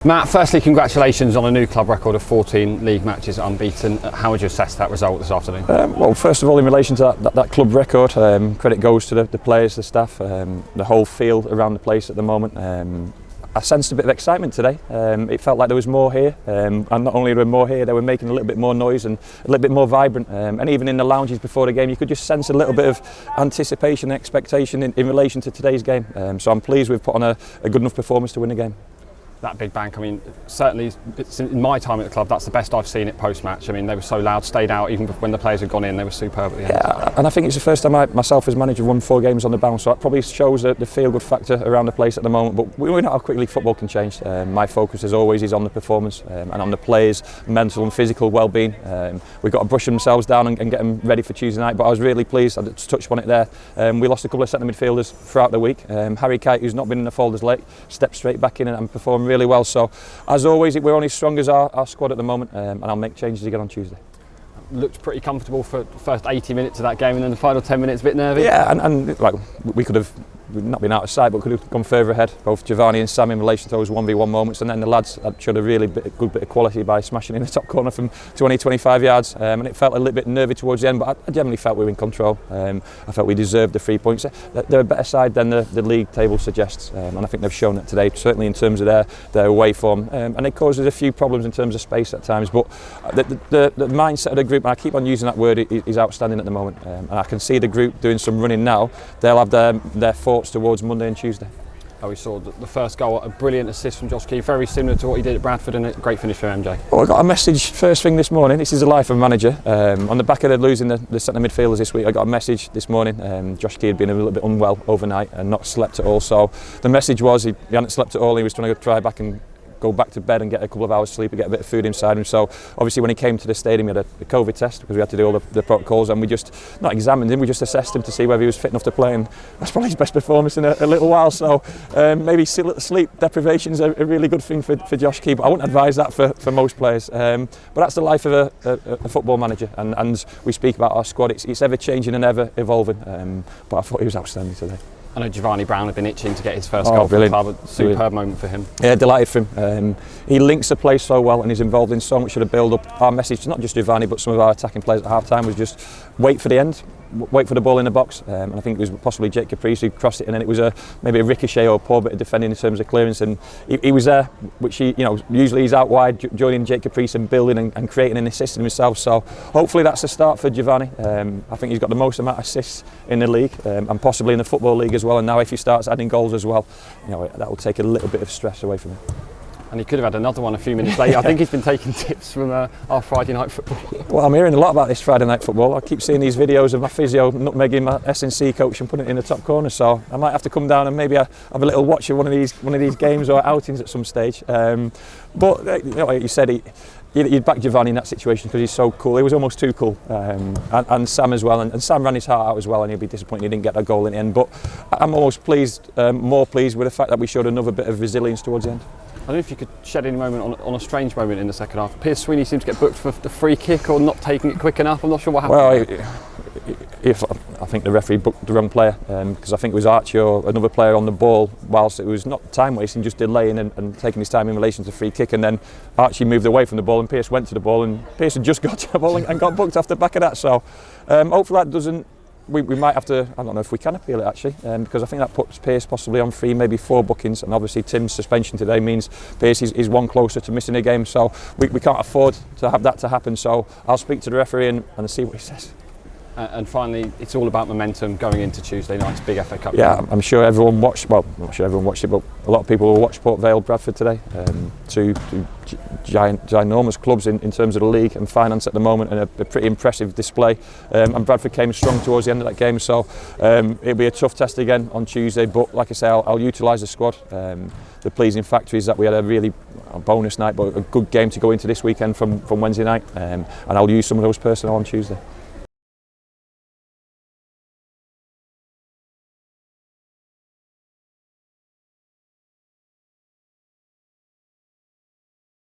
Matt, firstly, congratulations on a new club record of 14 league matches unbeaten. How would you assess that result this afternoon? Well, first of all, in relation to that club record, credit goes to the players, the staff, the whole feel around the place at the moment. I sensed a bit of excitement today. It felt like there was more here, and not only were there more here, they were making a little bit more noise and a little bit more vibrant. And even in the lounges before the game, you could just sense a little bit of anticipation and expectation in relation to today's game. So I'm pleased we've put on a good enough performance to win the game. That big bank, I mean, certainly in my time at the club, that's the best I've seen it post-match. I mean, they were so loud, stayed out, even when the players had gone in, they were superb at the end. Yeah, and I think it's the first time I, myself as manager, won 4 games on the bounce, so that probably shows the feel-good factor around the place at the moment. But we know how quickly football can change. My focus, as always, is on the performance and on the players' mental and physical well-being. We've got to brush themselves down and get them ready for Tuesday night, but I was really pleased, I just touched on it there. We lost a couple of centre midfielders throughout the week. Harry Kite, who's not been in the fold as late, stepped straight back in and performed really well. So, as always, we're only as strong as our squad at the moment, and I'll make changes again on Tuesday. Looked pretty comfortable for the first 80 minutes of that game, and then the final 10 minutes a bit nervy. Yeah, and like, we could have not been out of sight, but could have gone further ahead, both Giovanni and Sam, in relation to those 1v1 moments, and then the lads showed a really good bit of quality by smashing in the top corner from 20-25 yards, and it felt a little bit nervy towards the end, but I generally felt we were in control. I felt we deserved the 3 points. They're a better side than the league table suggests, and I think they've shown it today, certainly in terms of their away form, and it causes a few problems in terms of space at times, but the mindset of the group, and I keep on using that word, is outstanding at the moment, and I can see the group doing some running now. They'll have their thoughts towards Monday and Tuesday. We saw the first goal, a brilliant assist from Josh Key, very similar to what he did at Bradford, and a great finish from MJ. Well, I got a message first thing this morning. This is the life of a manager. On the back of losing the centre midfielders this week, I got a message this morning. Josh Key had been a little bit unwell overnight and not slept at all. So the message was he hadn't slept at all. He was trying to try back and go back to bed and get a couple of hours sleep and get a bit of food inside him. So obviously when he came to the stadium, he had a COVID test because we had to do all the protocols, and we just not examined him, we just assessed him to see whether he was fit enough to play, and that's probably his best performance in a little while. So maybe sleep deprivation is a really good thing for Josh Key, but I wouldn't advise that for most players. But that's the life of a football manager, and we speak about our squad, it's ever changing and ever evolving, but I thought he was outstanding today. I know Giovanni Brown had been itching to get his first goal for the club. A superb moment for him. Yeah, delighted for him. He links the play so well and he's involved in so much of the build-up. Our message, not just Giovanni, but some of our attacking players at half-time, was just wait for the end, wait for the ball in the box. And I think it was possibly Jake Caprice who crossed it in, and it was maybe a ricochet or a poor bit of defending in terms of clearance. And he was there, which usually he's out wide, joining Jake Caprice and building and creating and assisting himself. So hopefully that's a start for Giovanni. I think he's got the most amount of assists in the league, and possibly in the Football League as well. And now if he starts adding goals as well, that will take a little bit of stress away from him. And he could have had another one a few minutes later. I think he's been taking tips from our Friday night football. Well, I'm hearing a lot about this Friday night football. I keep seeing these videos of my physio nutmegging my S&C coach and putting it in the top corner. So I might have to come down and maybe have a little watch of one of these games or outings at some stage. But like you said, you'd back Giovanni in that situation because he's so cool. He was almost too cool, and Sam as well. And Sam ran his heart out as well, and he'll be disappointed he didn't get that goal in the end. But I'm almost more pleased with the fact that we showed another bit of resilience towards the end. I don't know if you could shed any moment on a strange moment in the second half. Piers Sweeney seemed to get booked for the free kick or not taking it quick enough. I'm not sure what happened. Well, I think the referee booked the wrong player, because I think it was Archie or another player on the ball, whilst it was not time wasting, just delaying and taking his time in relation to the free kick, and then Archie moved away from the ball and Piers went to the ball, and Piers had just got to the ball and got booked off the back of that. So hopefully that doesn't. We might have to, I don't know if we can appeal it actually, because I think that puts Piers possibly on 3, maybe 4 bookings, and obviously Tim's suspension today means Piers is one closer to missing a game, so we can't afford to have that to happen. So I'll speak to the referee and see what he says. And finally, it's all about momentum going into Tuesday night's big FA Cup. Yeah, I'm sure everyone watched, well, I'm not sure everyone watched it, but a lot of people will watch Port Vale Bradford today. Two ginormous clubs in terms of the league and finance at the moment, and a pretty impressive display. And Bradford came strong towards the end of that game, so it'll be a tough test again on Tuesday. But like I say, I'll utilise the squad. The pleasing factor is that we had a bonus night, but a good game to go into this weekend from Wednesday night, and I'll use some of those personnel on Tuesday.